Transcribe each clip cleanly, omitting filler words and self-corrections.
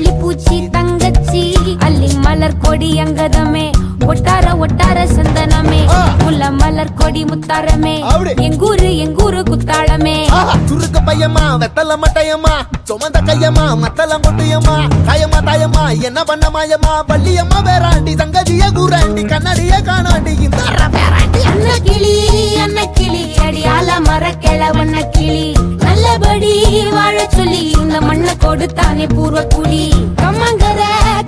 அள்ளி பூச்சி தங்கச்சி அள்ளி மலர் கொடி அங்கதமே ஒட்டார ஒட்டார சந்தனமே முல்ல மலர் கொடி முத்தாரமே எங்கூரு குத்தாளமே சுருக்க பையமா வெத்தல மட்டையம்மா சுமந்த கையம்மா மத்தலம் கொட்டியம்மா தாயம்மா தாயம்மா என்ன பண்ண மாயம்மா வள்ளியம்மா வேறாண்டி சங்கதிய கூறாண்டி கண்ணடிய காணாண்டி இந்த அன்ன கிளி அடியால மர கிழவண்ண கிளி நல்லபடி வாழ சொல்லி இந்த மண்ணை கொடுத்தானே பூர்வ குடி கம்மங்கர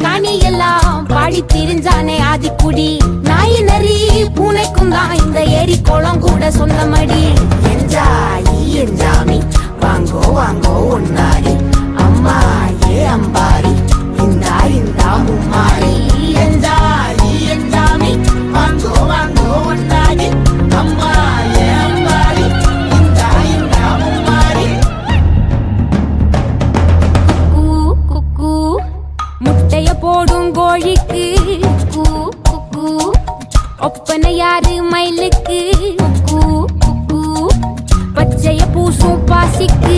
காணி எல்லாம் பாடி திரிஞ்சானே ஆதிக்குடி நாய் நரி பூனைக்கும் தான் இந்த ஏரி குளம் கூட சொந்தமடி என்ஜாமி வாங்கோ வாங்கோ ஒன்னாரி அம்மா ஏ அம்பாரி இந்தா இந்தா மும்மாரி என்ஜாமி வாங்கோ வாங்கோ ஒன்னாரி அம்மா ஏ அம்பாரி இந்தா இந்தா மும்மாரி குக்கு முட்டைய போடும் கோழிக்கு குக்கு ஒப்பனை யாரு மயிலுக்கு குக்கு பச்சைய பூசும் பாசிக்கு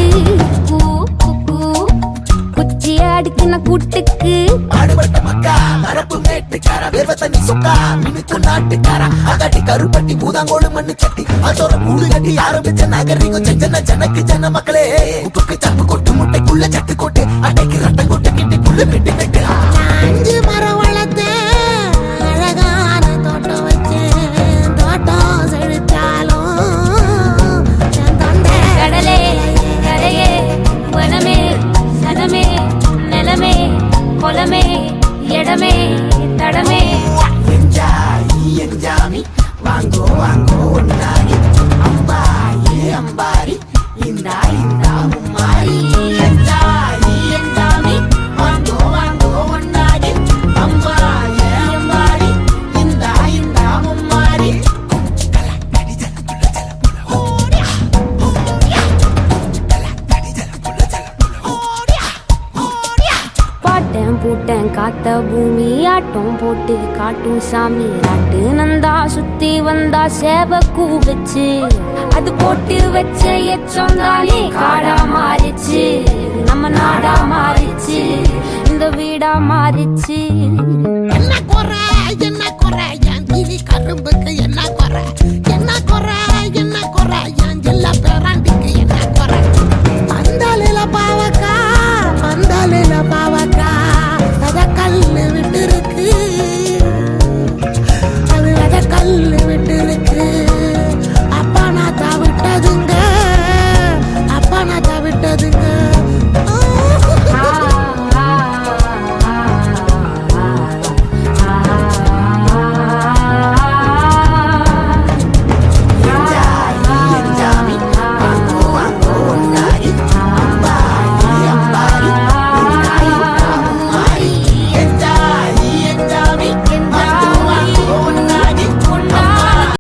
குச்சிய அடுக்குன கூட்டுக்கு ஆடுபட்ட மக்கா மரப்பு மேட்டுக்கார வேர்வ தண்ணி சொக்கா மினுக்கு நாட்டுக்கார அகட்டி கருப்பட்டி பூதாங்கோடு மண்ணு சட்டி அதோட கூடு கட்டி ஆரம்பிச்ச நகரிக்கும் செஞ்சன ஜனக்கு ஜன மக்களே உப்புக்கு சப்பு கொட்டு முட்டைக்குள்ள சட்டு கொட்டு அட்டைக்கு ரத்தம் கொட்டு கிட்டி புல்லு வெட்டி வெட்டு 5 மரம் வளர்த்தேன் அழகான தோட்டம் வச்சேன் தோட்டம் செழித்தாலும் என் தொண்டை கடலே கரையே வனமே சனமே நிலமே கொலமே இடமே தடமே என்ஜாமி வாங்கோ வாங்கோ ஒன்னாரி அம்பா ஏ அம்பாரி இந்தா இந்தா மும்மாரி என்ஜாமி வாங்கோ வாங்கோ ஒன்னாரி அம்பா ஏ அம்பாரி இந்தா இந்தா மும்மாரி பாட்டன் பூட்டன் காத்த பூமி ஆட்டம் போட்டு காட்டும் சாமி நாட்டு நந்தா சுத்தி வந்தா சேவ கூவச்சு அது போட்டு வச்ச எச்சொந்தாலே காடா மாறிச்சு நம்ம நாடா மாறிச்சு இந்த வீடா மாறிச்சு என்ன குறை என் கிளி கரும்புக்கு என்ன குறை என் ஜில்ல பேராண்டிக்கு என்ன குறை பந்தலில பாவக்கா அத கல்லு விட்டுரு